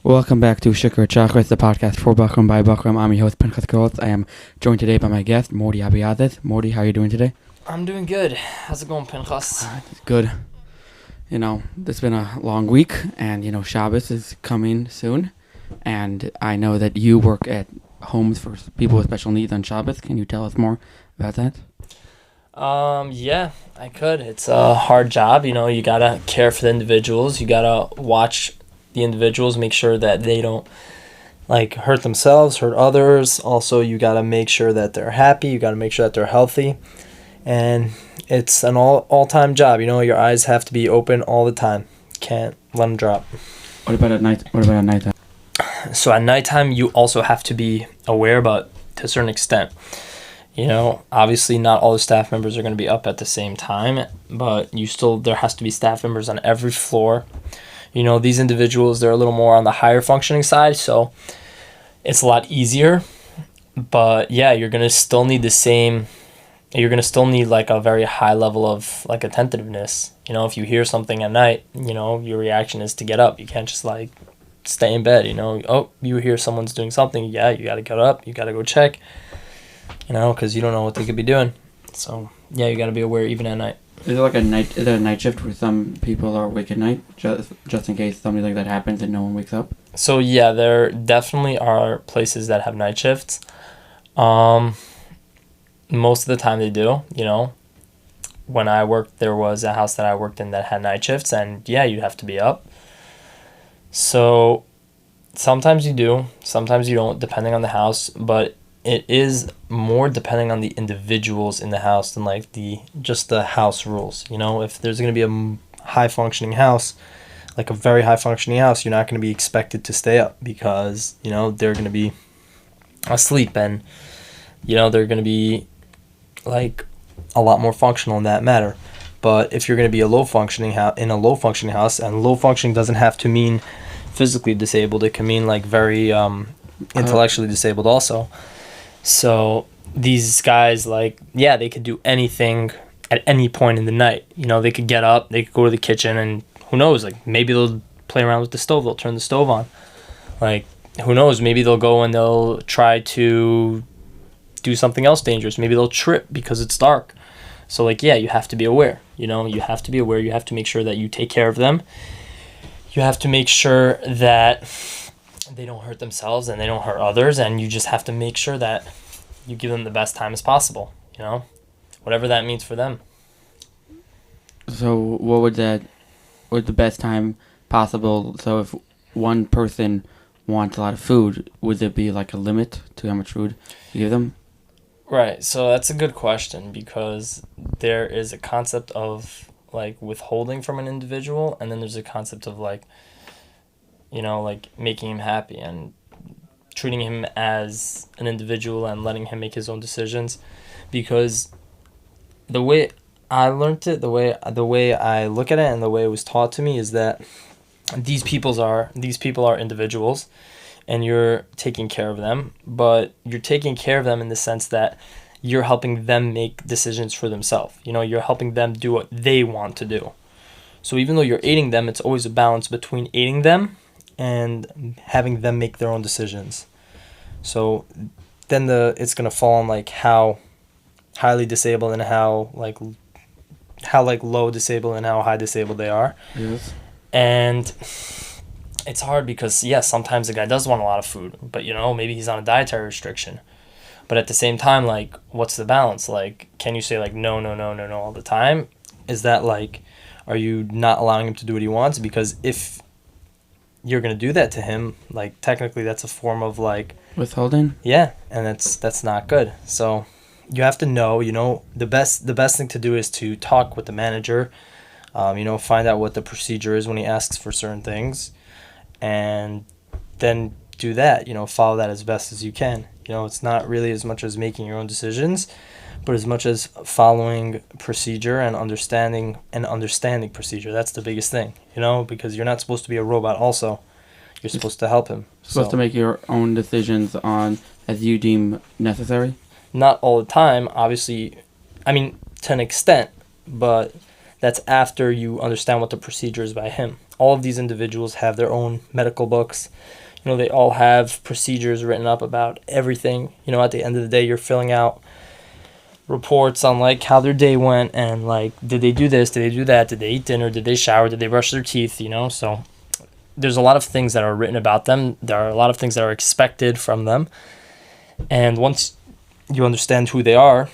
Welcome back to Shicker At Shacaris, the podcast for Buckram by Buckram. I'm your host, Pinchas. I am joined today by my guest, Mordecai Abeaziz. Mordy, how are you doing today? I'm doing good. How's it going, Pinchas? Good. It's been a long week, and, Shabbos is coming soon. And I know that you work at homes for people with special needs on Shabbos. Can you tell us more about that? Yeah, I could. It's a hard job. You gotta care for the individuals. You gotta watch the individuals, make sure that they don't hurt themselves, hurt others. Also, you gotta make sure that they're happy. You gotta make sure that they're healthy, and it's an all-time job. Your eyes have to be open all the time. Can't let them drop. What about at night? What about at nighttime? So at nighttime, you also have to be aware, but to a certain extent. Obviously not all the staff members are going to be up at the same time, but there has to be staff members on every floor. These individuals, they're a little more on the higher functioning side, so it's a lot easier. But yeah, you're going to still need a very high level of attentiveness. If you hear something at night, your reaction is to get up. You can't just stay in bed. You hear someone's doing something, you got to get up, you got to go check, because you don't know what they could be doing. So yeah, you got to be aware even at night. Is there a night shift where some people are awake at night, just in case something like that happens and no one wakes up? So yeah, there definitely are places that have night shifts. Most of the time they do, When I worked, there was a house that I worked in that had night shifts, and yeah, you'd have to be up. So sometimes you do, sometimes you don't, depending on the house, but it is more depending on the individuals in the house than the house rules. If there's going to be a high functioning house, a very high functioning house, you're not going to be expected to stay up because, they're going to be asleep and, they're going to be a lot more functional in that matter. But if you're going to be in a low functioning house, and low functioning doesn't have to mean physically disabled, it can mean very intellectually disabled also. So these guys, they could do anything at any point in the night. They could get up, they could go to the kitchen, and who knows, maybe they'll play around with the stove, they'll turn the stove on. Who knows, maybe they'll go and they'll try to do something else dangerous. Maybe they'll trip because it's dark. So, you have to be aware. You have to be aware. You have to make sure that you take care of them. You have to make sure that they don't hurt themselves and they don't hurt others, and you just have to make sure that you give them the best time as possible, whatever that means for them. So what would the best time possible? So if one person wants a lot of food, would there be a limit to how much food you give them? Right, so that's a good question, because there is a concept of withholding from an individual, and then there's a concept of making him happy and treating him as an individual and letting him make his own decisions. Because the way I learned it, the way I look at it, and the way it was taught to me is that these people are individuals, and you're taking care of them, but you're taking care of them in the sense that you're helping them make decisions for themselves. You're helping them do what they want to do. So even though you're aiding them, it's always a balance between aiding them and having them make their own decisions. So then it's going to fall on how highly disabled and how low disabled and how high disabled they are. Yes. And it's hard because, yes, sometimes the guy does want a lot of food, but, maybe he's on a dietary restriction. But at the same time, what's the balance? Can you say, no all the time? Is that, are you not allowing him to do what he wants? Because if you're going to do that to him, technically that's a form of, withholding? Yeah, and that's not good. So you have to know, the best thing to do is to talk with the manager, find out what the procedure is when he asks for certain things, and then do that, follow that as best as you can. It's not really as much as making your own decisions, but as much as following procedure and understanding procedure. That's the biggest thing, because you're not supposed to be a robot also. You're supposed to help him. Supposed to make your own decisions as you deem necessary? Not all the time, obviously. I mean, to an extent, but that's after you understand what the procedure is by him. all of these individuals have their own medical books. You know, they all have procedures written up about everything. You know, at the end of the day, you're filling out reports on like how their day went and like, did they do this, did they do that, did they eat dinner, did they shower, did they brush their teeth, you know? So there's a lot of things that are written about them. There are a lot of things that are expected from them. And once you understand who they are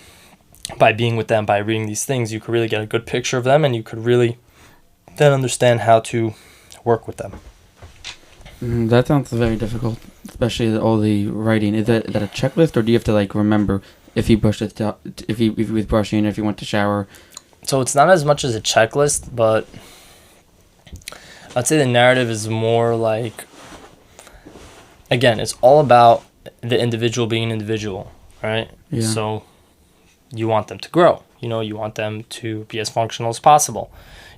by being with them, by reading these things, you could really get a good picture of them, and you could really then understand how to work with them. That sounds very difficult, especially all the writing. Is that a checklist, or do you have to like remember if he brushed it, if he was brushing, if he went to shower? So it's not as much as a checklist, but I'd say the narrative is more like, again, it's all about the individual being an individual, right? Yeah. So you want them to grow. You know, you want them to be as functional as possible.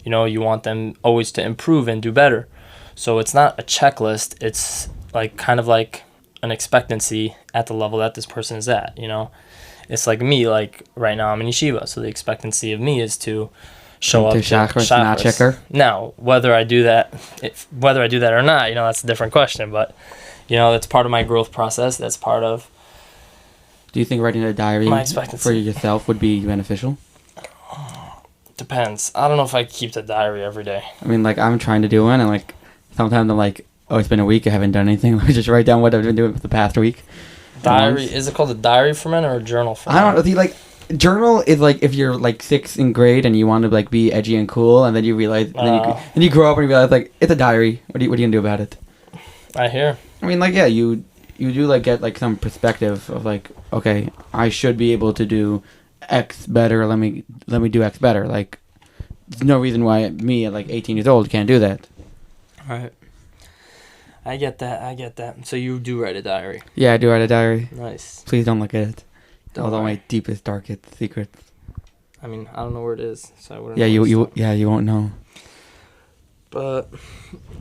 You know, you want them always to improve and do better. So it's not a checklist. It's like kind of like an expectancy at the level that this person is at, you know? It's like me, like right now I'm in yeshiva, so the expectancy of me is to show up to Shacaris, not Shicker. Now, whether I do that or not, you know, that's a different question. But, you know, that's part of my growth process. That's part of. Do you think writing a diary My expectancy. for yourself would be beneficial? Depends. I don't know if I keep the diary every day. I mean, like, I'm trying to do one, and like sometimes I'm like, oh, it's been a week, I haven't done anything. Let me just write down what I've been doing for the past week. Diary, is it called a diary for men or a journal for men? I don't know. See, like, journal is like if you're like 6th in grade and you want to like be edgy and cool, and then you realize, then you grow up and you realize like it's a diary. What are you gonna do about it? I hear. I mean, like, yeah, you do like get like some perspective of like, okay, I should be able to do X better. Let me do X better. Like, there's no reason why me at like 18 years old can't do that. Right. I get that. So you do write a diary. Yeah, I do write a diary. Nice. Please don't look at it. Don't All worry. my deepest, darkest secrets. I mean, I don't know where it is, so I wouldn't. Yeah, know you won't know. But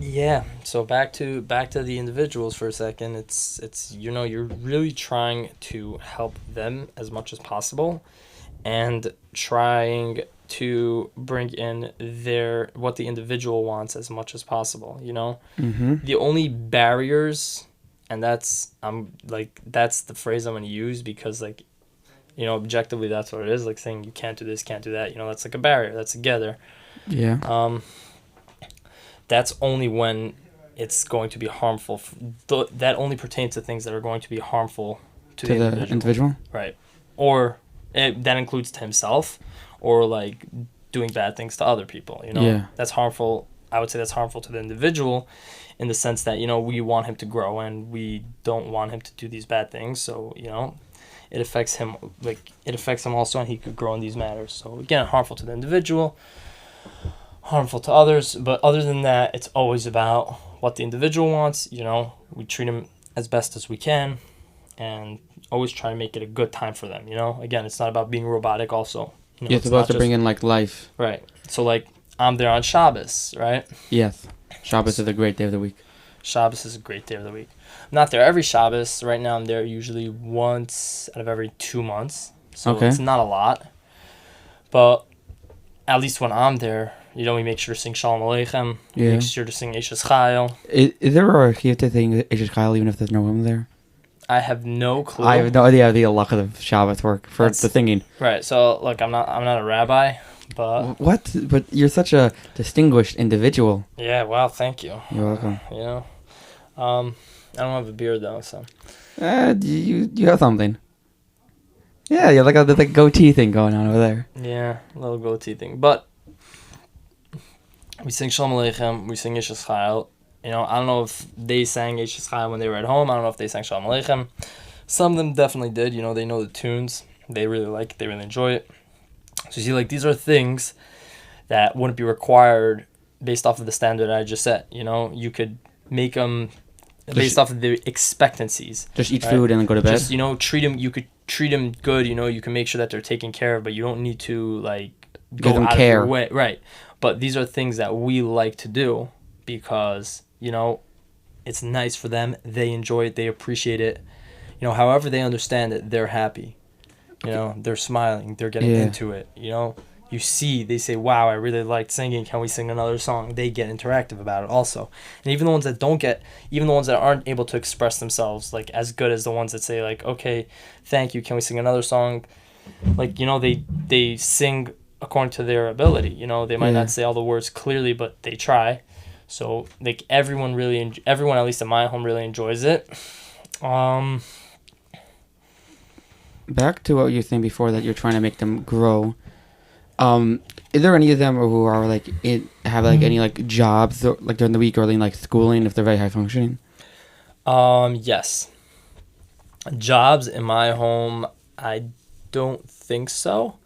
yeah, so back to the individuals for a second. It's you know, you're really trying to help them as much as possible, and trying to bring in what the individual wants as much as possible, you know? Mm-hmm. The only barriers, and that's the phrase I'm going to use because, like, you know, objectively that's what it is, like saying you can't do this, can't do that, you know, that's like a barrier, that's together. Yeah. That's only when it's going to be harmful. That only pertains to things that are going to be harmful to the individual. Right. Or that includes to himself, or like doing bad things to other people, you know? Yeah. That's harmful. I would say that's harmful to the individual in the sense that, you know, we want him to grow and we don't want him to do these bad things. So, you know, it affects him also, and he could grow in these matters. So again, harmful to the individual, harmful to others. But other than that, it's always about what the individual wants. You know, we treat him as best as we can and always try to make it a good time for them, you know? Again, it's not about being robotic also. You know, you're supposed to bring in like life. Right. So like I'm there on Shabbos, right? Yes. Shabbos is a great day of the week. Shabbos is a great day of the week. I'm not there every Shabbos. Right now I'm there usually once out of every 2 months. So It's not a lot. But at least when I'm there, you know, we make sure to sing Shalom Aleichem. Yeah. We make sure to sing Eishes Chayil. Is there a chiyuv to sing Eishes Chayil even if there's no women there? I have no clue. I have no idea how the halacha of Shabbos work for the singing. Right. So look, I'm not a rabbi, but what? But you're such a distinguished individual. Yeah. Wow. Thank you. You're welcome. You know, I don't have a beard though, so. You have something. Yeah, you have like a goatee thing going on over there. Yeah, a little goatee thing, but we sing Shalom Aleichem, we sing Eishes Chayil. You know, I don't know if they sang Eishes Chayil when they were at home. I don't know if they sang Shalom Aleichem. Some of them definitely did. You know, they know the tunes. They really like it. They really enjoy it. So you see, like, these are things that wouldn't be required based off of the standard I just set. You know, you could make them based off of the expectancies. Just eat food and then go to bed? Just, you know, you could treat them good. You know, you can make sure that they're taken care of, but you don't need to, like, go give them out care. of your way. Right. But these are things that we like to do because, you know, it's nice for them. They enjoy it. They appreciate it. You know, however they understand it, they're happy. You know, they're smiling. They're getting into it. You know, you see, they say, wow, I really liked singing. Can we sing another song? They get interactive about it also. And even the ones that even the ones that aren't able to express themselves, like, as good as the ones that say, like, okay, thank you, can we sing another song? Like, they sing according to their ability. They might not say all the words clearly, but they try. So, like, everyone, at least in my home, really enjoys it. Back to what you were saying before, that you're trying to make them grow. Is there any of them who are like have like any like jobs or, like during the week, or like schooling if they're very high functioning? Yes. Jobs in my home, I don't think so,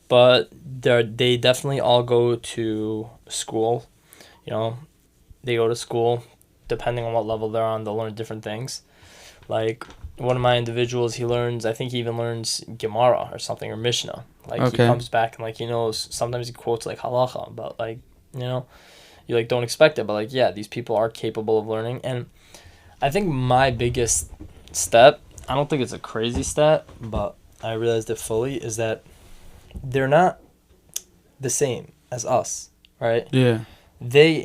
but they definitely all go to school. They go to school. Depending on what level they're on, they'll learn different things. Like, one of my individuals, I think he even learns Gemara or something, or Mishnah. Like, Okay. he comes back and, like, he knows, sometimes he quotes, like, halacha, but, like, you, like, don't expect it, but, like, yeah, these people are capable of learning. And I think my biggest step, I don't think it's a crazy step, but I realized it fully, is that they're not the same as us, right? Yeah. They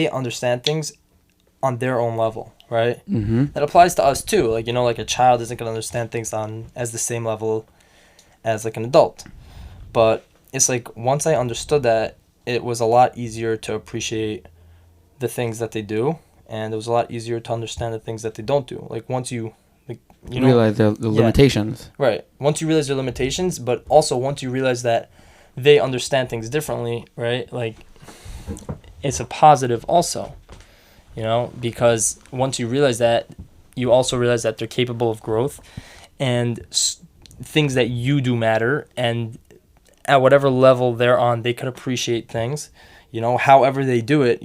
understand things on their own level, right? Mm-hmm. That applies to us too. Like, like a child isn't going to understand things as the same level as like an adult. But it's like, once I understood that, it was a lot easier to appreciate the things that they do, and it was a lot easier to understand the things that they don't do. Like, once you realize the limitations. Right. Once you realize their limitations, but also once you realize that they understand things differently, right? Like, it's a positive also. Because once you realize that, you also realize that they're capable of growth, and things that you do matter, and at whatever level they're on, they could appreciate things, however they do it,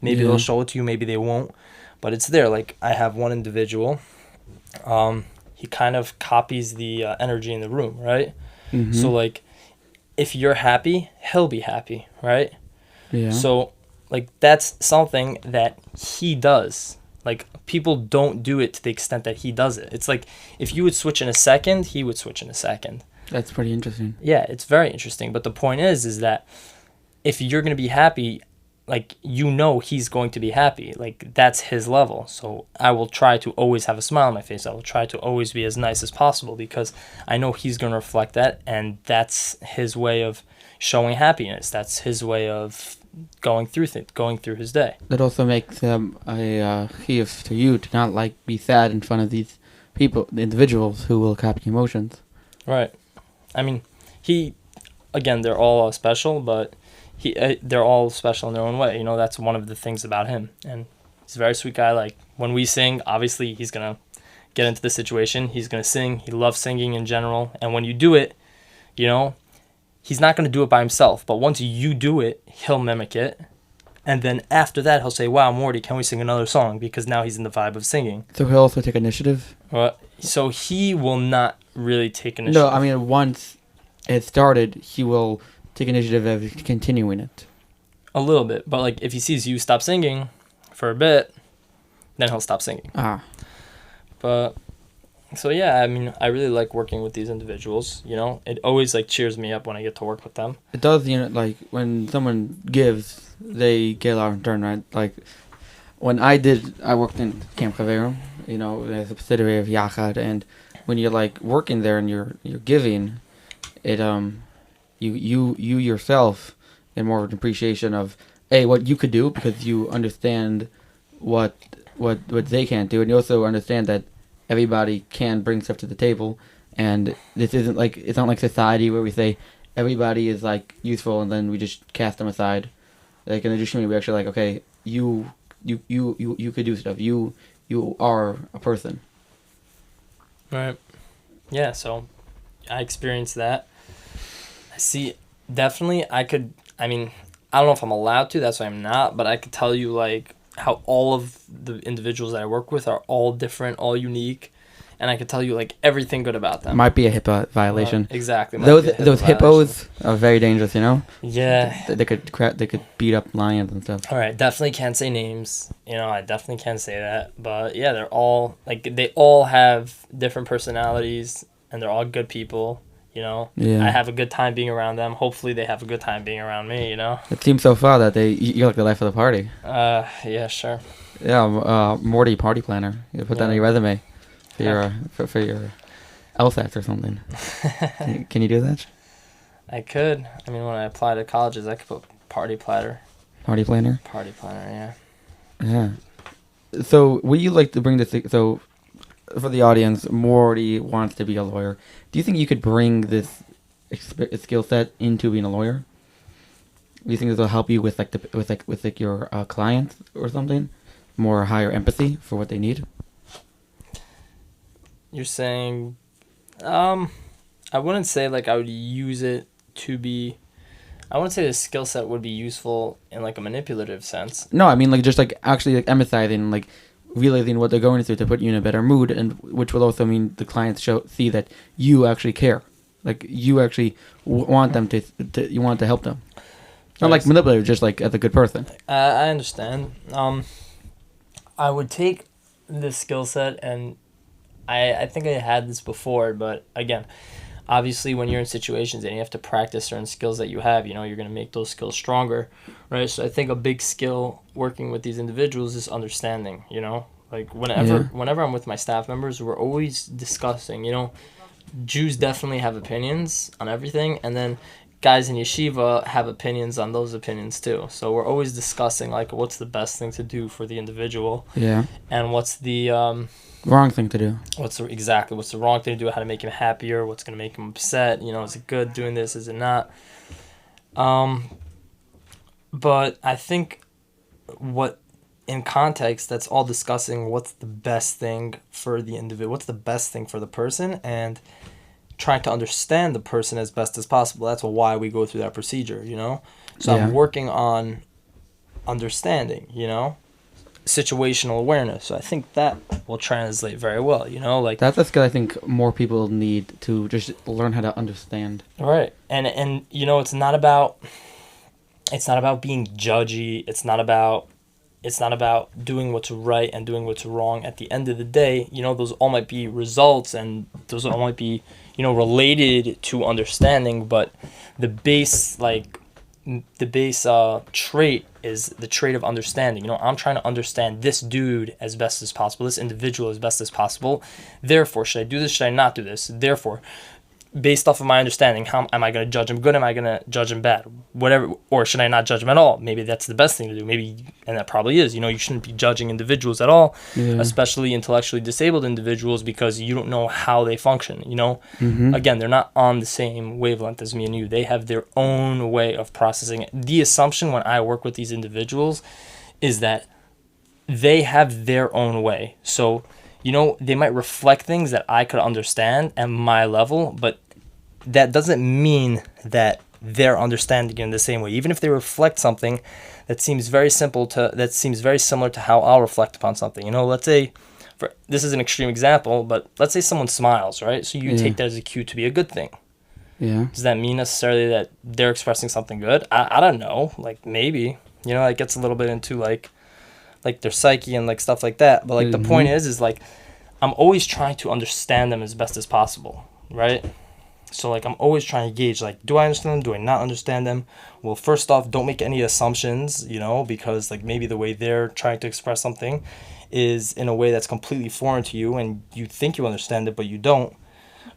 maybe they'll show it to you, maybe they won't, but it's there. Like, I have one individual, he kind of copies the energy in the room, right? Mm-hmm. So, like, if you're happy, he'll be happy, right? Yeah. So, like, that's something that he does. Like, people don't do it to the extent that he does it. It's like, if you would switch in a second, he would switch in a second. That's pretty interesting. Yeah, it's very interesting. But the point is that if you're going to be happy, like, he's going to be happy. Like, that's his level. So I will try to always have a smile on my face. I will try to always be as nice as possible, because I know he's going to reflect that, and that's his way of showing happiness. That's his way of going through his day. That also makes them a chiyuv to you to not like be sad in front of these people, the individuals who will copy emotions. Right. I mean, they're all special, but they're all special in their own way. That's one of the things about him, and he's a very sweet guy. Like, when we sing, obviously he's gonna get into the situation. He's gonna sing. He loves singing in general, and when you do it, he's not going to do it by himself, but once you do it, he'll mimic it. And then after that, he'll say, wow, Morty, can we sing another song? Because now he's in the vibe of singing. So he'll also take initiative? So he will not really take initiative. No, I mean, once it started, he will take initiative of continuing it. A little bit. But, like, if he sees you stop singing for a bit, then he'll stop singing. But... So, yeah, I mean, I really like working with these individuals, It always, like, cheers me up when I get to work with them. It does, like, when someone gives, they get a lot in return, right? Like, when I worked in Camp Chavero, as a subsidiary of Yachad, and when you're, like, working there and you're giving, it, you yourself get more of an appreciation of, what you could do, because you understand what they can't do, and you also understand that everybody can bring stuff to the table, and this isn't like, it's not like society where we say everybody is like useful and then we just cast them aside. Like, in the Jewish community, we actually like, okay, you could do stuff. You are a person. Right. Yeah. So I experienced that. I see. Definitely, I don't know if I'm allowed to. That's why I'm not. But I could tell you, like, how all of the individuals that I work with are all different, all unique, and I could tell you, like, everything good about them. Might be a HIPAA violation. Exactly. Those hippos are very dangerous, Yeah. They could beat up lions and stuff. All right, definitely can't say names. I definitely can't say that. But yeah, they're all, like, they all have different personalities, and they're all good people. You know, Yeah. I have a good time being around them. Hopefully, they have a good time being around me. You know. It seems so far that you're like the life of the party. Yeah, sure. Yeah, Morty party planner. You put that on Yeah. your resume for your for your LSATs or something. Can you do that? I could. I mean, when I apply to colleges, I could put party planner. Party planner. Party planner, yeah. Yeah. So, would you like to bring this? So, for the audience, Morty wants to be a lawyer. Do you think you could bring this skill set into being a lawyer? Do you think this will help you with your clients or something? More higher empathy for what they need. You're saying, I wouldn't say like I would use it to be. I wouldn't say the skill set would be useful in like a manipulative sense. No, I mean like just like actually like empathizing, like realizing what they're going through to put you in a better mood, and which will also mean the clients see that you actually care, like you actually want them to you want to help them. Not like manipulative, just like as a good person. I understand. I would take this skill set, and I think I had this before, but again, obviously when you're in situations and you have to practice certain skills that you have, you know, you're going to make those skills stronger, right? So I think a big skill working with these individuals is understanding, you know? Like whenever I'm with my staff members, we're always discussing, you know, Jews definitely have opinions on everything, and then guys in yeshiva have opinions on those opinions too. So we're always discussing like what's the best thing to do for the individual. Yeah. And what's the wrong thing to do. What's the wrong thing to do? How to make him happier? What's gonna make him upset? You know, is it good doing this? Is it not? But I think in context, that's all discussing what's the best thing for the individual, what's the best thing for the person, and trying to understand the person as best as possible. That's why we go through that procedure, you know? So yeah. I'm working on understanding, you know? Situational awareness. So I think that will translate very well, you know? Like that's a skill I think more people need to just learn how to understand. Right. And you know, it's not about being judgy. It's not about doing what's right and doing what's wrong. At the end of the day, you know, those all might be results, and those all might be, you know, related to understanding, but the base trait is the trait of understanding. You know, I'm trying to understand this dude as best as possible, this individual as best as possible. Therefore, should I do this? Should I not do this? Therefore, based off of my understanding, how am I going to judge him good? Am I going to judge him bad? Whatever. Or should I not judge him at all? Maybe that's the best thing to do. Maybe, and that probably is. You know, you shouldn't be judging individuals at all, especially intellectually disabled individuals, because you don't know how they function, you know? Mm-hmm. Again, they're not on the same wavelength as me and you. They have their own way of processing it. The assumption when I work with these individuals is that they have their own way. So, you know, they might reflect things that I could understand at my level, but that doesn't mean that they're understanding in the same way. Even if they reflect something that seems very similar to how I'll reflect upon something. You know, let's say, this is an extreme example, but let's say someone smiles, right? So you take that as a cue to be a good thing. Yeah. Does that mean necessarily that they're expressing something good? I don't know. Like, maybe. You know, it gets a little bit into like their psyche and like stuff like that. But like the point is like I'm always trying to understand them as best as possible, right? So like I'm always trying to gauge, like, do I understand them? Do I not understand them? Well, first off, don't make any assumptions, you know, because like maybe the way they're trying to express something is in a way that's completely foreign to you, and you think you understand it, but you don't.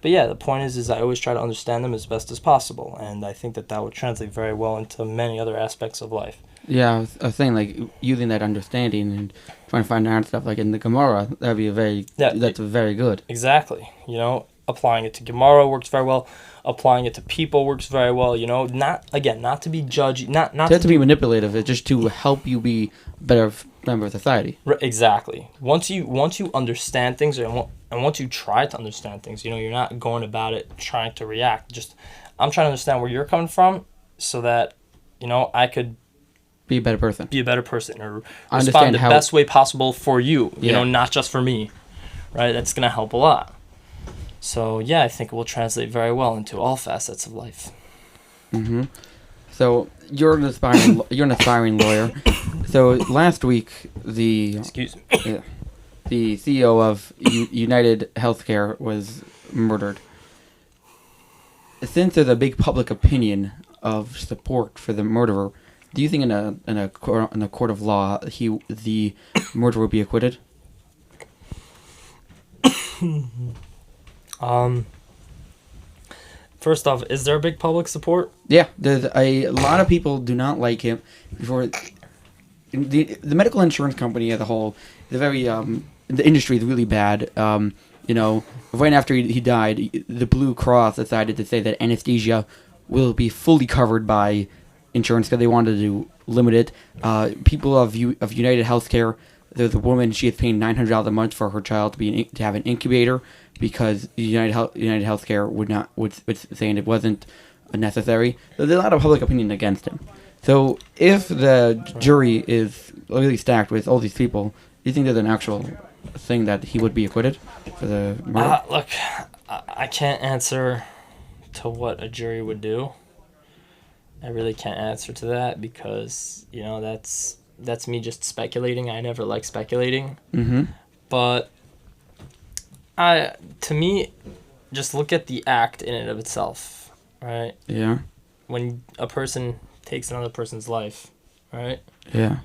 But yeah, the point is I always try to understand them as best as possible, and I think that would translate very well into many other aspects of life. Yeah, I was saying, like, using that understanding and trying to find out stuff, like in the Gemara, that's very good. Exactly. You know, applying it to Gemara works very well. Applying it to people works very well. You know, not to be judgy, not to be manipulative. It's just to help you be a better member of society. Exactly. Once you understand things, and once you try to understand things, you know, you're not going about it trying to react. Just, I'm trying to understand where you're coming from, so that, you know, I could be a better person, or respond the best way possible for you. You know, not just for me. Right. That's gonna help a lot. So, yeah, I think it will translate very well into all facets of life. Mm-hmm. So, you're an aspiring lawyer. So, last week, the CEO of UnitedHealthcare was murdered. since there's a big public opinion of support for the murderer, do you think in a court of law the murderer will be acquitted? First off, is there a big public support? Yeah, there's a lot of people do not like him. Before the medical insurance company as a whole, the industry is really bad. Right after he died, the Blue Cross decided to say that anesthesia will be fully covered by insurance because they wanted to limit it. People of UnitedHealthcare, there's a woman, she is paying $900 a month for her child to have an incubator because UnitedHealthcare would saying it wasn't necessary. So there's a lot of public opinion against him. So if the jury is really stacked with all these people, do you think there's an actual thing that he would be acquitted for the murder? Look, I can't answer to what a jury would do. I really can't answer to that because, that's me just speculating. I never like speculating. Mm-hmm. But to me, just look at the act in and of itself, right? Yeah. When a person takes another person's life, right? Yeah.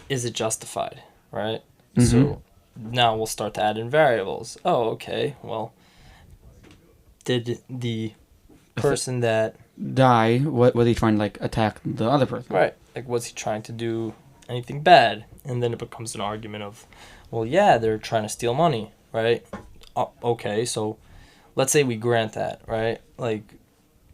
Is it justified, right? Mm-hmm. So now we'll start to add in variables. Oh, okay. Well, did the person that die, what was he trying to attack the other person? Right. Was he trying to do anything bad? And then it becomes an argument of, well, yeah, they're trying to steal money, right? Okay, so let's say we grant that, right?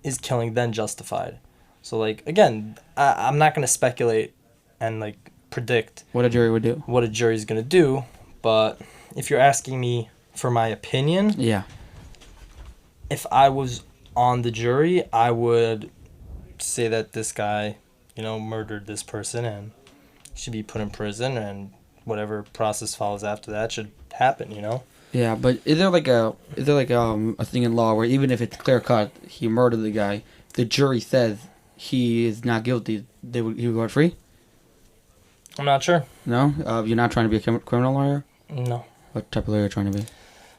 Is killing then justified? So, again, I'm not going to speculate and, predict what a jury would do. What a jury's going to do, but if you're asking me for my opinion, yeah, if I was on the jury, I would say that this guy, murdered this person and should be put in prison, and whatever process follows after that should happen, Yeah, but is there a thing in law where even if it's clear cut, he murdered the guy, the jury says he is not guilty, he would go free? I'm not sure. No? You're not trying to be a criminal lawyer? No. What type of lawyer are you trying to be?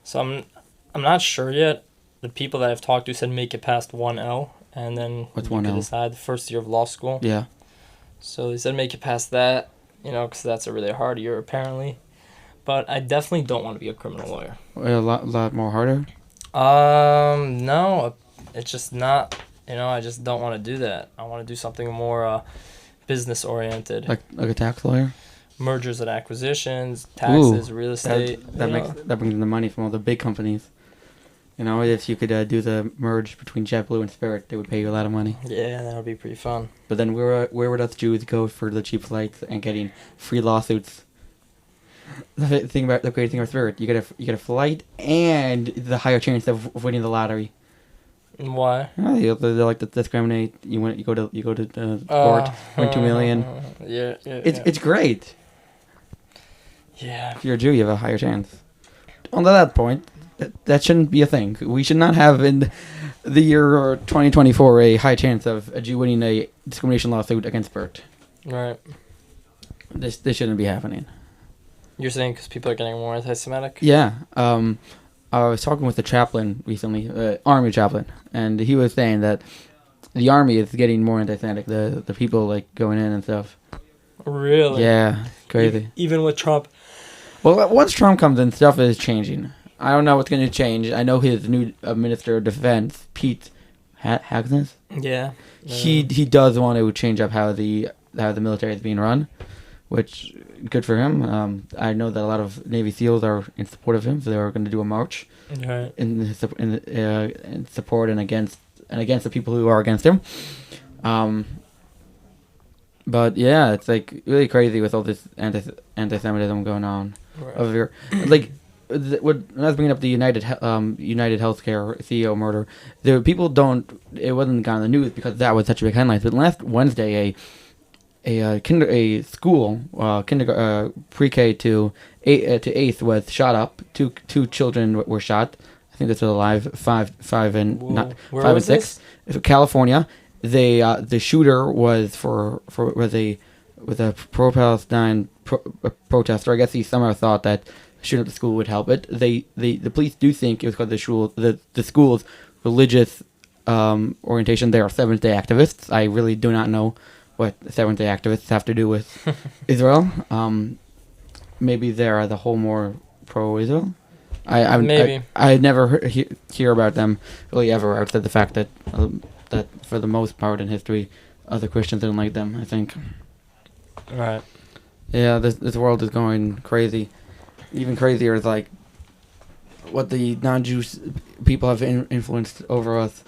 So I'm not sure yet. The people that I've talked to said make it past 1L, and then what's you 1L? could decide the first year of law school. Yeah. So they said make it past that, because that's a really hard year apparently. But I definitely don't want to be a criminal lawyer. A lot more harder? No, it's just not. I just don't want to do that. I want to do something more business oriented. Like a tax lawyer? Mergers and acquisitions, taxes, real estate. That brings in the money from all the big companies. If you could do the merge between JetBlue and Spirit, they would pay you a lot of money. Yeah, that would be pretty fun. But then where would us Jews go for the cheap flights and getting free lawsuits? The great thing about Spirit, you get a flight and the higher chance of winning the lottery. Why? They like to discriminate. You go to court, win $2 million. Yeah. It's great. Yeah. If you're a Jew, you have a higher chance. On that point, that shouldn't be a thing. We should not have in the year 2024 a high chance of a Jew winning a discrimination lawsuit against Bert. Right. This shouldn't be happening. You're saying because people are getting more anti-Semitic? Yeah. I was talking with the chaplain recently, Army chaplain, and he was saying that the Army is getting more anti-Semitic. The people going in and stuff. Really? Yeah, crazy. Even with Trump. Well, once Trump comes in, stuff is changing. I don't know what's going to change. I know his new Minister of Defense, Pete Hegseth. Yeah. He does want to change up how the military is being run, which good for him. I know that a lot of Navy SEALs are in support of him, so they are going to do a march in support and against the people who are against him. But yeah, it's really crazy with all this anti-Semitism going on over here. When I was bringing up the UnitedHealthcare CEO murder, it wasn't on the news because that was such a big headline. But last Wednesday, a school pre-K to 8th was shot up. Two children were shot. I think they're still alive. Five and 6. California. The shooter was was a pro-Palestine protester. I guess he somehow thought that shooting up the school would help it. The police do think it was because the school's religious orientation. They are Seventh-day Activists. I really do not know what Seventh-day Activists have to do with Israel. Maybe they're the whole more pro-Israel. I never hear about them really ever, outside the fact that for the most part in history, other Christians didn't like them, I think. Right. Yeah, this world is going crazy. Even crazier is like what the non-Jewish people have influenced over us.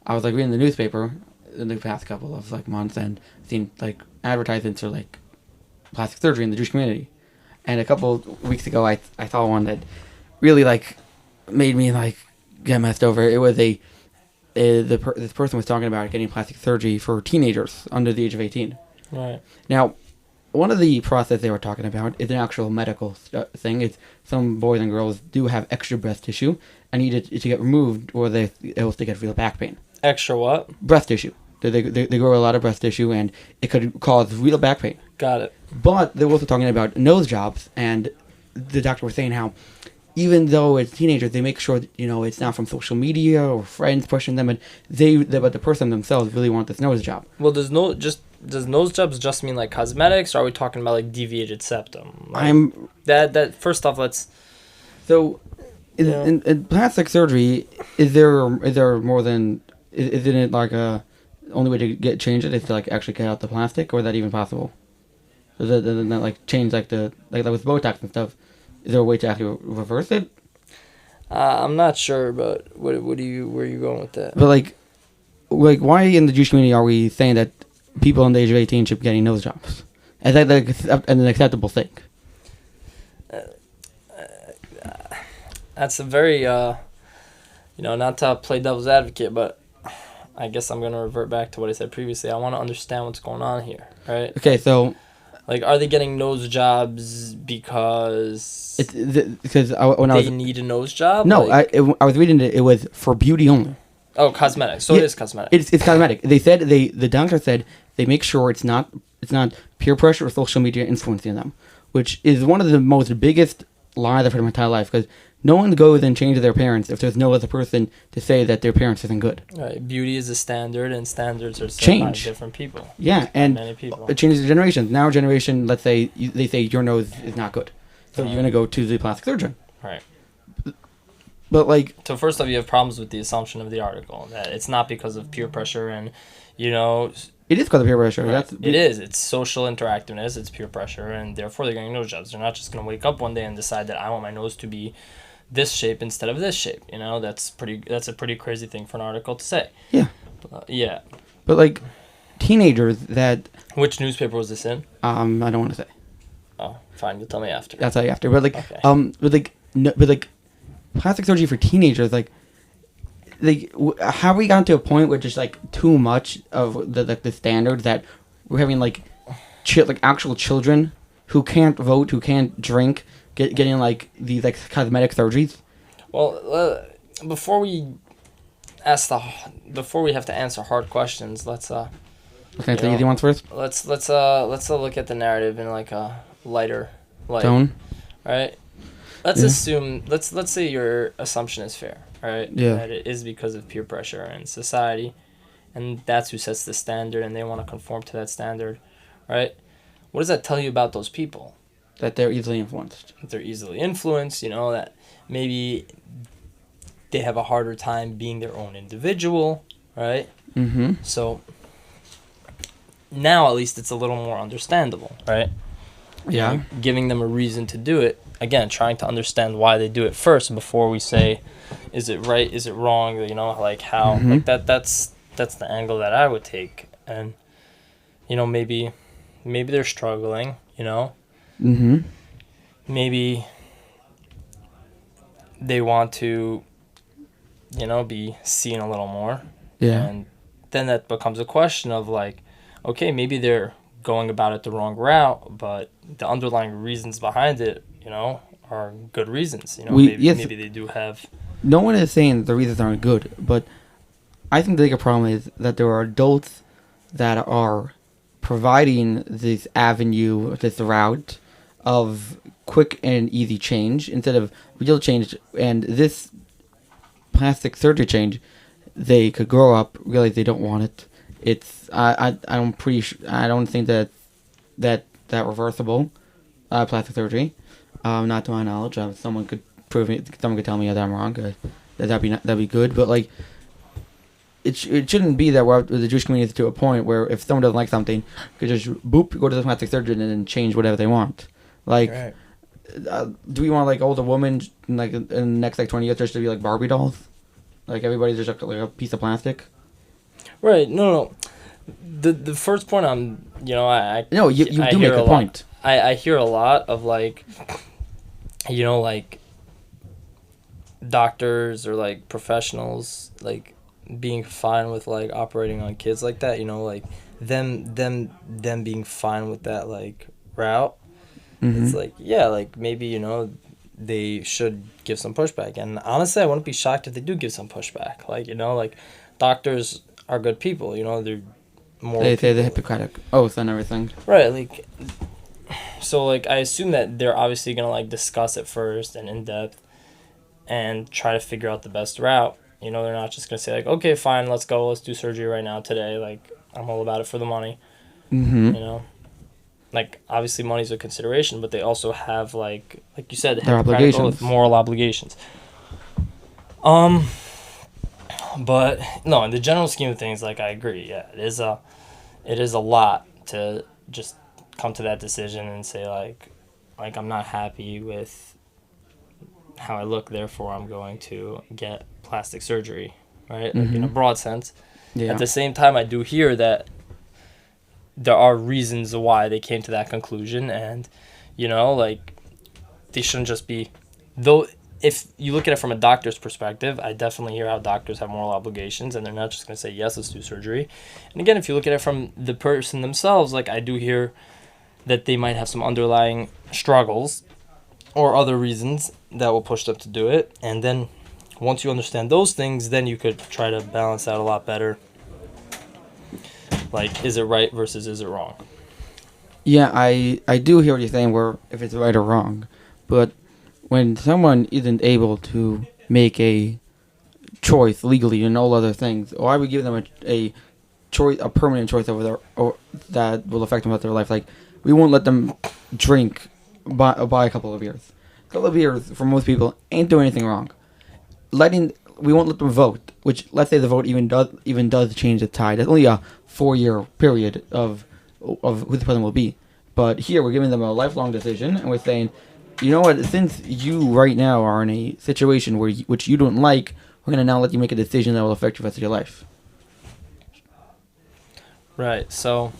I was like reading the newspaper in the past couple of like months and seen like advertisements for like plastic surgery in the Jewish community. And a couple of weeks ago, I saw one that really like made me like get messed over. It was this person was talking about getting plastic surgery for teenagers under the age of 18. Right. Now, one of the process they were talking about is an actual medical thing. It's some boys and girls do have extra breast tissue and need it to get removed, or they else they get real back pain. Extra what? Breast tissue. They grow a lot of breast tissue, and it could cause real back pain. Got it. But they were also talking about nose jobs, and the doctor was saying how even though it's teenagers, they make sure that, it's not from social media or friends pushing them, and but the person themselves really want this nose job. Well, does nose jobs just mean like cosmetics, or are we talking about like deviated septum? Like, that first off, let's. So, in plastic surgery, is there more than isn't it like a only way to change it is to like actually get out the plastic, or is that even possible? Does that like change like with Botox and stuff? Is there a way to actually reverse it? I'm not sure, but where are you going with that? But like why in the Jewish community are we saying that people under the age of 18 should be getting nose jobs? Is that like an acceptable thing? That's a very not to play devil's advocate, but I guess I'm gonna revert back to what I said previously. I want to understand what's going on here, right? Okay, so. Like, are they getting nose jobs because when they need a nose job? No, like, I was reading it. It was for beauty only. Oh, cosmetic. So it is cosmetic. It's cosmetic. They said the doctor said they make sure it's not peer pressure or social media influencing them, which is one of the most biggest lies I've heard in my entire life. Because no one goes and changes their parents if there's no other person to say that their parents isn't good. Right. Beauty is a standard, and standards are set by different people. Yeah, and many people. It changes the generations. Now, generation, let's say they say your nose is not good, so you're gonna go to the plastic surgeon. Right. But like. So first off, you have problems with the assumption of the article that it's not because of peer pressure, and It is because of peer pressure. Right. It is. It's social interactiveness. It's peer pressure, and therefore they're getting nose jobs. They're not just gonna wake up one day and decide that I want my nose to be this shape instead of this shape. That's a pretty crazy thing for an article to say. Yeah. Yeah. But like teenagers that. Which newspaper was this in? I don't want to say. Oh, fine. You'll tell me after. I'll tell you after. But like, okay. but like, plastic surgery for teenagers, like have we gotten to a point where just like too much of the standards that we're having like actual children who can't vote, who can't drink, getting like these like cosmetic surgeries? Well, before we have to answer hard questions, let's Can I answer easy ones first? Let's look at the narrative in like a lighter light. Tone. Right. Let's assume. Let's say your assumption is fair. All right. Yeah. That it is because of peer pressure and society, and that's who sets the standard, and they want to conform to that standard, right? What does that tell you about those people? That they're easily influenced. They're easily influenced, that maybe they have a harder time being their own individual, right? Mm-hmm. So now at least it's a little more understandable, right? Yeah. Giving them a reason to do it. Again, trying to understand why they do it first before we say, is it right, is it wrong, like how, like that's the angle that I would take. And, maybe they're struggling, Mm-hmm. Maybe they want to, be seen a little more. Yeah. And then that becomes a question of like, okay, maybe they're going about it the wrong route, but the underlying reasons behind it, are good reasons. Maybe they do have. No one is saying the reasons aren't good, but I think the bigger problem is that there are adults that are providing this avenue, this route of quick and easy change instead of real change. And this plastic surgery change, they could grow up, realize they don't want it. It's I'm pretty sure, I don't think that reversible plastic surgery. Not to my knowledge. Someone could prove me. Someone could tell me that I'm wrong. That'd be good. But like, it shouldn't be that we're the Jewish community to a point where if someone doesn't like something, could just boop go to the plastic surgeon and then change whatever they want. Like, Right. Do we want like older women like in the next like 20 years just to be like Barbie dolls? Like everybody's just like a piece of plastic. Right. No. The first point I No, you I do hear make a lot. point. I hear a lot of like, like doctors or like professionals like being fine with like operating on kids like that. Like them being fine with that like route. Mm-hmm. It's like, yeah, like maybe they should give some pushback, and honestly I wouldn't be shocked if they do give some pushback. Like like doctors are good people. They're more They say the Hippocratic oath and everything. right. Like, so like I assume that they're obviously gonna like discuss it first and in depth and try to figure out the best route. They're not just gonna say like, okay, fine, let's go, let's do surgery right now today. Like, I'm all about it for the money. Mm-hmm. Like, obviously money's a consideration, but they also have like you said, Their obligations. moral obligations. But no, in the general scheme of things, like I agree. Yeah, it is a lot to just come to that decision and say like I'm not happy with how I look, therefore I'm going to get plastic surgery, right? Like in a broad sense. Yeah. At the same time, I do hear that there are reasons why they came to that conclusion, and like they shouldn't just be, though if you look at it from a doctor's perspective, I definitely hear how doctors have moral obligations and they're not just going to say yes, let's do surgery. And again, if you look at it from the person themselves, like I do hear that they might have some underlying struggles or other reasons that will push them to do it. And then once you understand those things, then you could try to balance out a lot better. Like, is it right versus is it wrong? Yeah, I do hear what you're saying, where if it's right or wrong. But when someone isn't able to make a choice legally and all other things, or I would give them a choice, a permanent choice over their, or that will affect them with their life. Like, we won't let them drink by a couple of beers. A couple of beers for most people ain't doing anything wrong. We won't let them vote, which let's say the vote even does change the tide. It's only a 4-year period of who the president will be. But here we're giving them a lifelong decision, and we're saying, you know what? Since you right now are in a situation which you don't like, we're gonna now let you make a decision that will affect the rest of your life. Right. So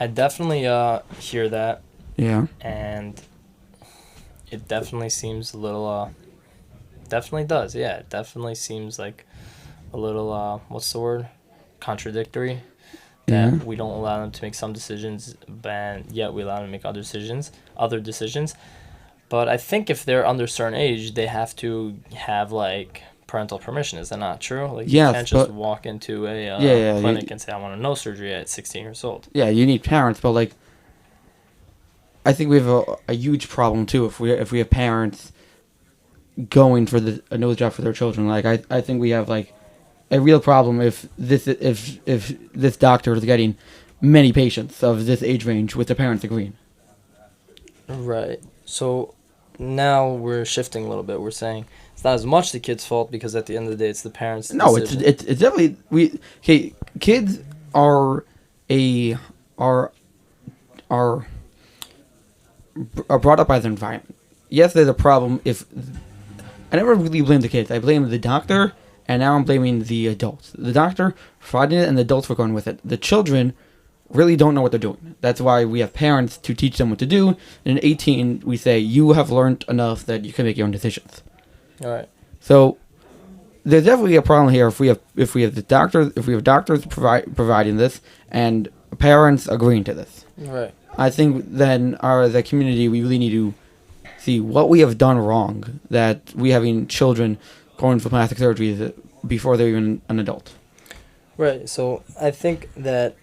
I definitely hear that. Yeah. And it definitely seems a little definitely does. Yeah, it definitely seems like a little what's the word? Contradictory. That we don't allow them to make some decisions, and yet we allow them to make other decisions. But I think if they're under a certain age, they have to have like parental permission. Is that not true? Like, you can't just walk into a clinic and say, I want a nose surgery at 16 years old. Yeah, you need parents, but like, I think we have a huge problem too if we have parents going for a nose job for their children. Like, I think we have like a real problem if this doctor is getting many patients of this age range with the parents agreeing. Right. So now we're shifting a little bit. We're saying it's not as much the kid's fault because at the end of the day, it's the parents' No, decision. it's definitely kids are brought up by their environment. Yes, there's a problem if I never really blame the kids. I blame the doctor. And now I'm blaming the adults. The doctor provided it, and the adults were going with it. The children really don't know what they're doing. That's why we have parents to teach them what to do. And in 18, we say, you have learned enough that you can make your own decisions. All right. So there's definitely a problem here if we have doctors providing this and parents agreeing to this. Right. I think then the community, we really need to see what we have done wrong, that we having children going for plastic surgery before they're even an adult. Right. So I think we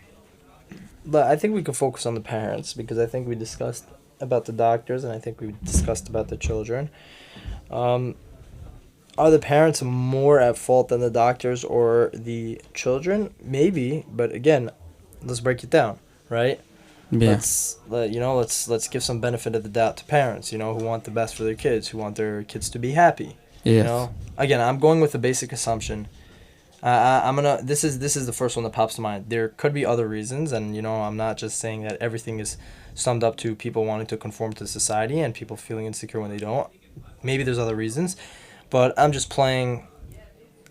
could focus on the parents because I think we discussed about the doctors, and I think we discussed about the children. Are the parents more at fault than the doctors or the children? Maybe, but again, let's break it down, right? Yeah. Let's give some benefit of the doubt to parents, who want the best for their kids, who want their kids to be happy. Yes. Again, I'm going with the basic assumption. This is the first one that pops to mind. There could be other reasons, and I'm not just saying that everything is summed up to people wanting to conform to society and people feeling insecure when they don't. Maybe there's other reasons, but I'm just playing,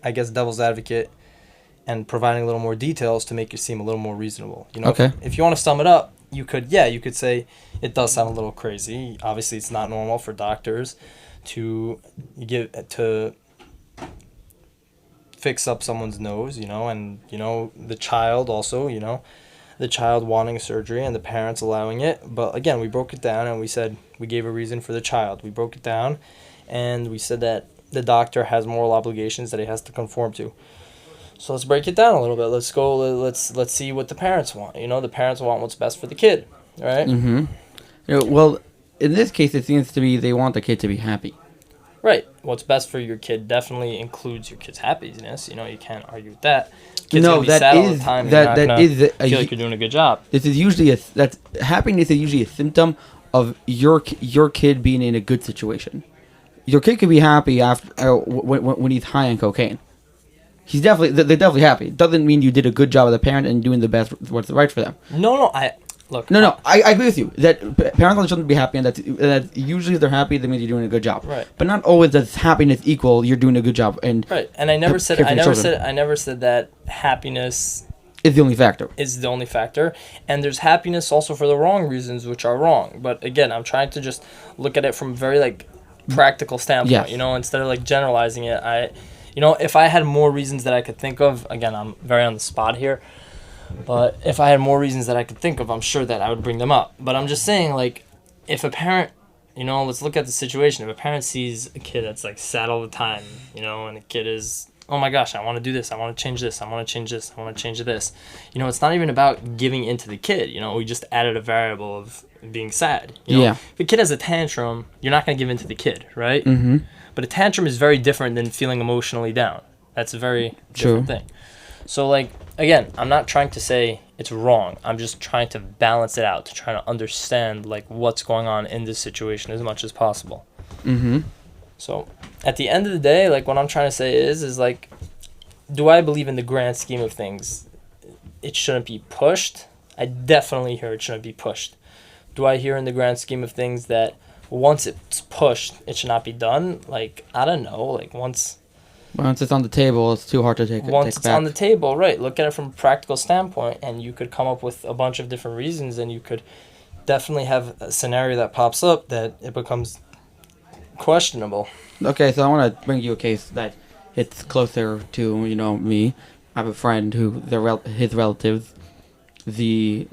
I guess, devil's advocate and providing a little more details to make it seem a little more reasonable. Okay. If you want to sum it up, you could say it does sound a little crazy. Obviously, it's not normal for doctors to fix up someone's nose, and the child also, the child wanting surgery and the parents allowing it. But again, we broke it down and we said we gave a reason for the child. We broke it down and we said that the doctor has moral obligations that he has to conform to. So let's break it down a little bit. Let's see what the parents want. The parents want what's best for the kid, right? Mm-hmm. Well, in this case, it seems to me they want the kid to be happy. Right. What's best for your kid definitely includes your kid's happiness. You can't argue with that. Kid's No, gonna be that sad all is the time. that You're not is gonna a, feel like you're doing a good job. this is usually happiness is usually a symptom of your kid being in a good situation. Your kid could be happy after when he's high on cocaine. They're definitely happy. Doesn't mean you did a good job as a parent and doing the best what's right for them. No, I agree with you that parents want children to be happy, and that usually if they're happy, that means you're doing a good job. Right. But not always does happiness equal you're doing a good job. And right. And I never said that happiness is the only factor. Is the only factor, and there's happiness also for the wrong reasons, which are wrong. But again, I'm trying to just look at it from a very practical standpoint. Yes. Instead of generalizing it, if I had more reasons that I could think of, again, I'm very on the spot here, but if I had more reasons that I could think of, I'm sure that I would bring them up. But I'm just saying, if a parent, let's look at the situation. If a parent sees a kid that's sad all the time, and the kid is, oh my gosh, I want to do this, I want to change this, I want to change this, I want to change this. It's not even about giving in to the kid. We just added a variable of being sad. Yeah. If a kid has a tantrum, you're not going to give in to the kid, right? Mm-hmm. But a tantrum is very different than feeling emotionally down. That's a very different thing. So, again, I'm not trying to say it's wrong. I'm just trying to balance it out, to try to understand, what's going on in this situation as much as possible. Mm-hmm. So, at the end of the day, what I'm trying to say is do I believe in the grand scheme of things, it shouldn't be pushed? I definitely hear it shouldn't be pushed. Do I hear in the grand scheme of things that once it's pushed, it should not be done? I don't know. Once it's on the table, it's too hard to take Once it's back. on the table, right. Look at it from a practical standpoint, and you could come up with a bunch of different reasons, and you could definitely have a scenario that pops up that it becomes questionable. Okay, so I want to bring you a case that hits closer to, me. I have a friend who, his relatives, the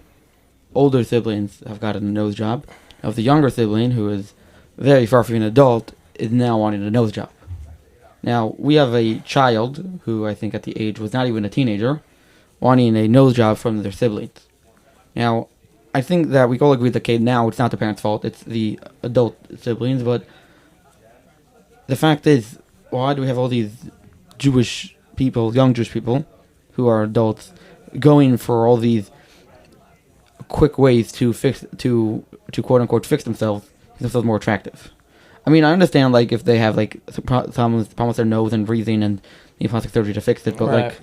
older siblings have gotten a nose job. Now, the younger sibling, who is very far from an adult, is now wanting a nose job. Now, we have a child who I think at the age was not even a teenager, wanting a nose job from their siblings. Now, I think that we all agree that, okay, now it's not the parents' fault, it's the adult siblings, but the fact is, why do we have all these Jewish people, young Jewish people, who are adults, going for all these quick ways to quote unquote fix themselves more attractive? I mean, I understand if they have problems with their nose and breathing and need plastic surgery to fix it, but right.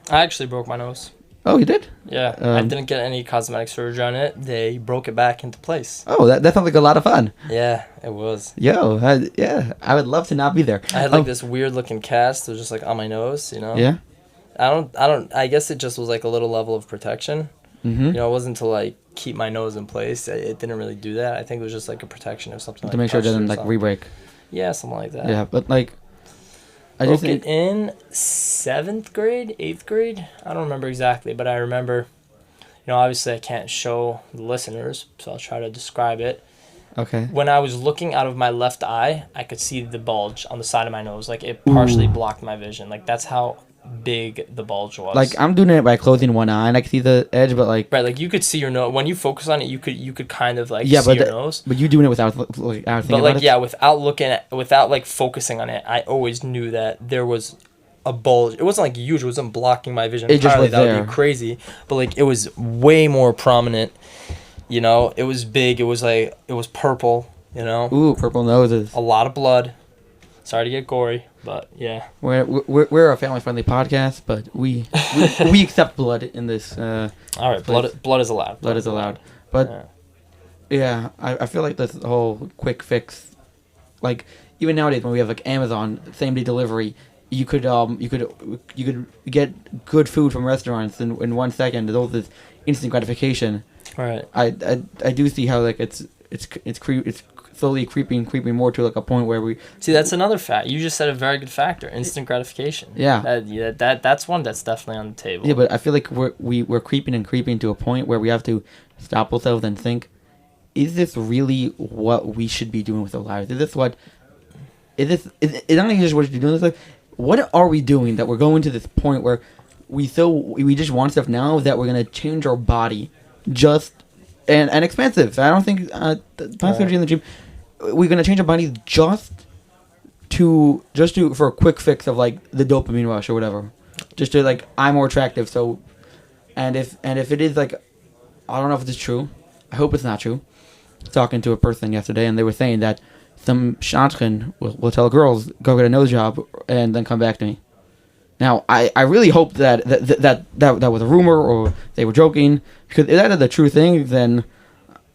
I actually broke my nose. Oh, you did? Yeah, I didn't get any cosmetic surgery on it. They broke it back into place. Oh, that sounds like a lot of fun. Yeah, it was. Yeah, I would love to not be there. I had this weird looking cast. It was just on my nose, Yeah. I guess it just was a little level of protection. Mm-hmm. It wasn't to keep my nose in place. It didn't really do that. I think it was just a protection or something. To make sure it doesn't re-break. Yeah, something like that. Yeah, but I broke just think it in 7th grade, 8th grade. I don't remember exactly, but I remember. Obviously I can't show the listeners, so I'll try to describe it. Okay. When I was looking out of my left eye, I could see the bulge on the side of my nose. It partially blocked my vision. That's how big the bulge was. Like, I'm doing it by closing one eye and I can see the edge, but like... Right, like you could see your nose. When you focus on it, you could kind of like Yeah, see but your nose. But you doing it without thinking But about like, it? yeah, without like focusing on it, I always knew that there was a bulge. It wasn't like huge. It wasn't blocking my vision It just entirely. was That would there. be crazy. But like, it was way more prominent. You know, it was big. It was like, it was purple. You know, Ooh, purple noses. a lot of blood. Sorry to get gory, but yeah. We're a family-friendly podcast, but we accept blood in this. All right, blood is allowed. Blood is allowed. But yeah, I feel like this whole quick fix, like even nowadays when we have like Amazon same day delivery, you could get good food from restaurants in 1 second. There's all this instant gratification. Right. I do see how like it's slowly creeping more to like a point where we See, that's another fact. You just said a very good factor: instant gratification. Yeah. That's one that's definitely on the table. Yeah, but I feel like we're creeping to a point where we have to stop ourselves and think, is this really what we should be doing with our lives? Is this what? Is not even just what you're doing. It's like, what are we doing that we're going to this point where we just want stuff now that we're gonna change our body, just and expensive. I don't think plastic surgery in the gym. We're gonna change our bodies just for a quick fix of like the dopamine rush or whatever, just to like I'm more attractive. So, and if it is like, I don't know if it's true. I hope it's not true. Talking to a person yesterday, and they were saying that some shadchan will tell girls go get a nose job and then come back to me. Now, I really hope that was a rumor or they were joking, because if that is the true thing, then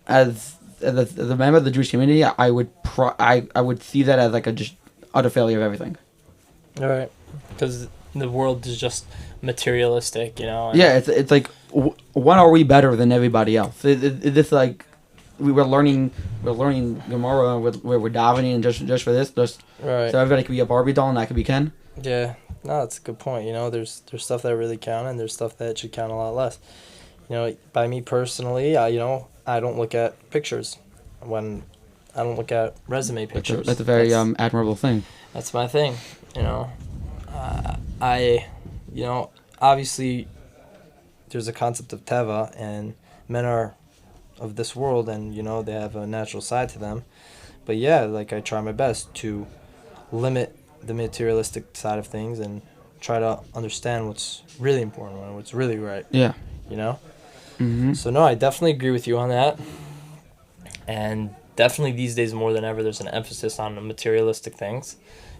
as a member of the Jewish community, I would see that as like a just utter failure of everything. All right, because the world is just materialistic, you know. Yeah, it's like, what are we better than everybody else? It's like we're learning Gemara, we're davening and just for this, right. So everybody could be a Barbie doll and I could be Ken. Yeah, no, that's a good point. You know, there's stuff that really count and there's stuff that should count a lot less. You know, by me personally, I don't look at pictures when I don't look at resume pictures. That's a very admirable thing. That's my thing. You know, obviously there's a concept of teva, and men are of this world, and you know they have a natural side to them. But yeah, like I try my best to limit the materialistic side of things and try to understand what's really important and what's really right. Yeah. You know? Mm-hmm. So no, I definitely agree with you on that. And definitely these days more than ever, there's an emphasis on the materialistic things.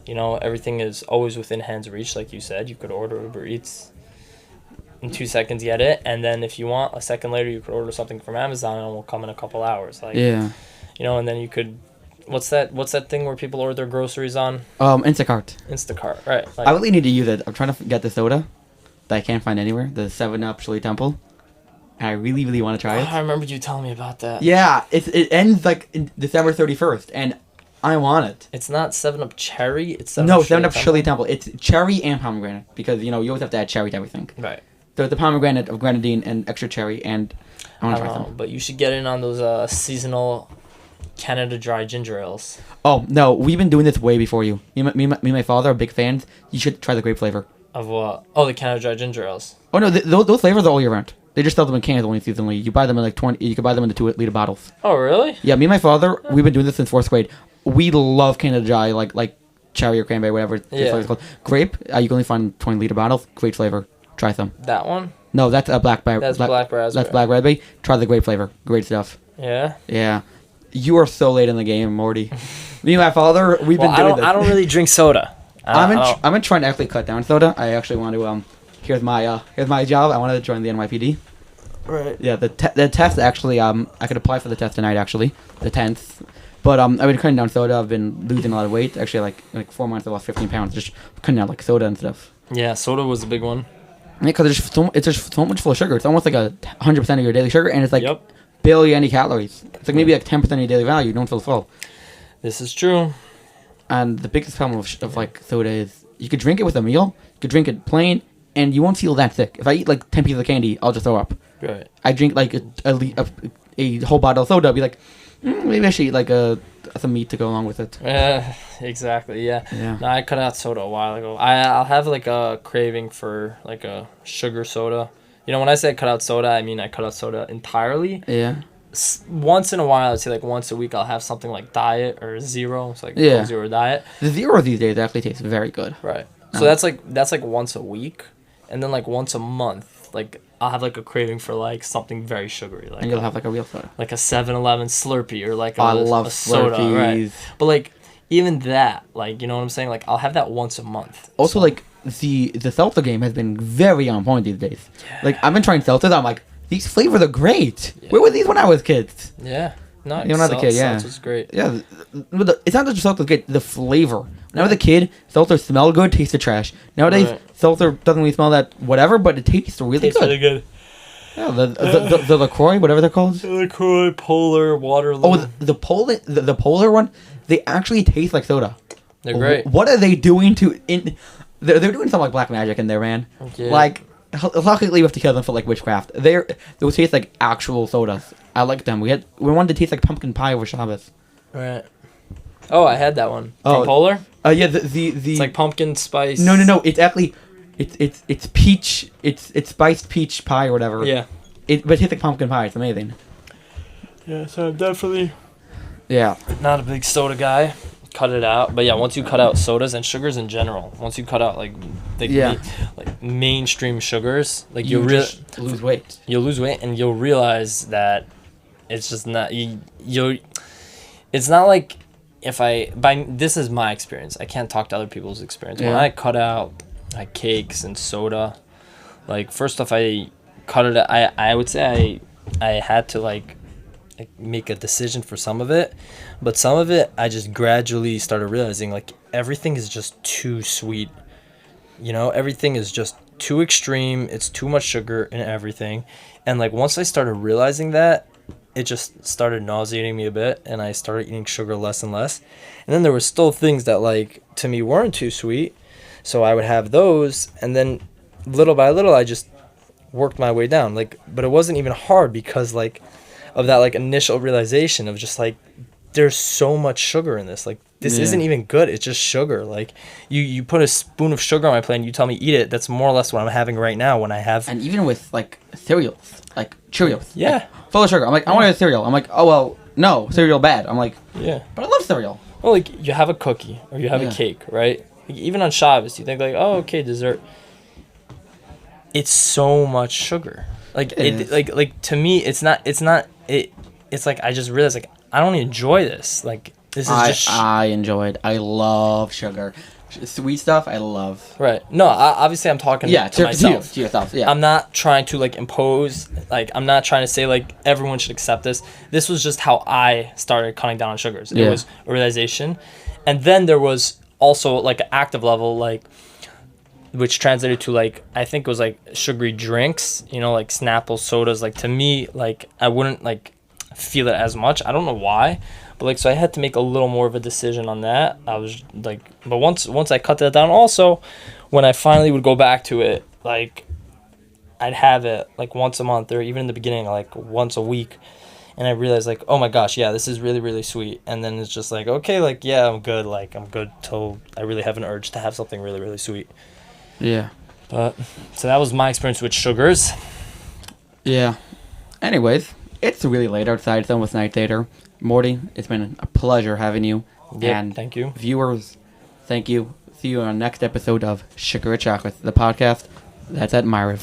You know, everything is always within hand's reach, like you said. You could order Uber Eats. In 2 seconds, get it. And then if you want, a second later, you could order something from Amazon and it will come in a couple hours. Like, yeah. You know, and then you could... What's that thing where people order their groceries on? Instacart. Instacart, right. Like, I really need to use it. I'm trying to get the soda that I can't find anywhere. The 7-Up Chili Temple. And I really, really want to try it. I remember you telling me about that. Yeah, it ends like in December 31st, and I want it. It's not 7-Up Cherry? It's 7-Up No, 7-Up Chili Temple. It's cherry and pomegranate, because, you know, you always have to add cherry to everything. Right. So the pomegranate of grenadine and extra cherry, and I want to try some. But you should get in on those seasonal Canada Dry ginger ales. Oh, no, we've been doing this way before you. Me and my father are big fans. You should try the grape flavor. Of what? Oh, the Canada Dry ginger ales. Oh, no, those flavors are all year round. They just sell them in cans only seasonally. You buy them in like 20. You can buy them in the 2-liter bottles. Oh, really? Yeah, me and my father, we've been doing this since 4th grade. We love Canada Dry, like cherry or cranberry, whatever the flavor's called. Grape, you can only find 20-liter bottles. Great flavor. Try some. That one? No, that's a blackberry. That's black raspberry. That's black raspberry. Try the grape flavor. Great stuff. Yeah? Yeah. You are so late in the game, Morty. Me and my father, we've been doing this. I don't really drink soda. I'm been trying to actually cut down soda. I actually want to here's my job. I want to join the NYPD. Right. Yeah, the test actually I could apply for the test tonight actually, the 10th. But I've been cutting down soda. I've been losing a lot of weight. Actually, like 4 months I lost 15 pounds just cutting down like soda and stuff. Yeah, soda was a big one. Yeah, because it's just so much full of sugar. It's almost like 100% of your daily sugar, and it's like Yep. barely any calories. It's like maybe like 10% of your daily value. You don't feel full. This is true. And the biggest problem of like soda is you could drink it with a meal, you could drink it plain, and you won't feel that sick. If I eat like 10 pieces of candy, I'll just throw up. Right. I drink like a whole bottle of soda, I'll be like, maybe I should eat like a some meat to go along with it. Exactly. Yeah. Yeah. No, I cut out soda a while ago. I'll have like a craving for like a sugar soda. You know, when I say cut out soda, I mean I cut out soda entirely. Yeah. Once in a while, I'd say like once a week, I'll have something like diet or zero. It's like Yeah. zero diet. The zero these days actually tastes very good. Right. So that's like once a week, and then like once a month, like I'll have like a craving for like something very sugary, like And you'll have like a real soda. like a 7-Eleven Slurpee or like I love a soda, Slurpees. right? But like even that, like, you know what I'm saying? Like I'll have that once a month. Also, So- like the seltzer game has been very on point these days. Like I've been trying seltzers. I'm like, these flavors are great. Yeah. Where were these when I was kids? Yeah. No, You're not a kid, yeah. Seltzer's great. Yeah, it's not just seltzer's good. The flavor. When I was a kid, seltzer smelled good, tasted trash. Nowadays, Right. seltzer doesn't really smell that whatever, but it tastes really Tastes good. really good. Yeah, the LaCroix, whatever they're called. LaCroix, Polar, Waterloo. Oh, the Polar one. They actually taste like soda. They're great. What are they doing to They're doing some like black magic in there, man. Yeah. Like, luckily we have to kill them for like witchcraft. Those taste like actual sodas. I like them. We wanted to taste like pumpkin pie over Shabbos. Right. Oh, I had that one. Oh. From Polar? Yeah, the It's like pumpkin spice. No. It's actually it's peach. It's spiced peach pie or whatever. Yeah. But it tastes like pumpkin pie. It's amazing. Yeah, so I'm definitely Yeah. not a big soda guy. Cut it out. But yeah, once you cut out sodas and sugars in general, once you cut out like Yeah. like mainstream sugars, like You you'll just lose weight. you'll lose weight and you'll realize that it's just not it's not like this is my experience. I can't talk to other people's experience. When Yeah. I cut out like cakes and soda, like first off I cut it I would say I had to like make a decision for some of it, but some of it I just gradually started realizing like everything is just too sweet. You know, everything is just too extreme. It's too much sugar in everything. And like once I started realizing that, it just started nauseating me a bit, and I started eating sugar less and less. And then there were still things that like to me weren't too sweet, so I would have those, and then little by little I just worked my way down. Like, but it wasn't even hard because like of that like initial realization of just like there's so much sugar in this. Like this Yeah. isn't even good. It's just sugar. Like you put a spoon of sugar on my plate and you tell me eat it. That's more or less what I'm having right now when I have. And even with like cereals, like Cheerios. Yeah. Like, full of sugar. I'm like, I want a cereal. I'm like, oh well, no, cereal bad. I'm like, Yeah. but I love cereal. Well, like you have a cookie or you have Yeah. a cake, right? Like, even on Shabbos, you think like, oh, okay, dessert. It's so much sugar. Like It is. like to me, it's not. It's like I just realized like I don't enjoy this. Like this is just I enjoyed. I love sugar. Sweet stuff, I love. right. No, obviously I'm talking Yeah, to myself. to yourself. Yeah. I'm not trying to like impose. Like I'm not trying to say like everyone should accept this. This was just how I started cutting down on sugars. It Yeah. was a realization, and then there was also like an active level like. Which translated to like I think it was like sugary drinks, you know, like Snapple sodas. Like to me, like I wouldn't like feel it as much. I don't know why, but like so I had to make a little more of a decision on that. I was like, but once I cut that down, also when I finally would go back to it, like I'd have it like once a month or even in the beginning like once a week, and I realized like oh my gosh, yeah, this is really really sweet. And then it's just like okay, like yeah, I'm good. Like I'm good till I really have an urge to have something really really sweet. Yeah. But so that was my experience with sugars. Yeah. Anyways, it's really late outside. It's almost night later. Morty, it's been a pleasure having you. Yep, And thank you. viewers, thank you. See you on the next episode of Shicker At Shacaris, the podcast that's at Myriv.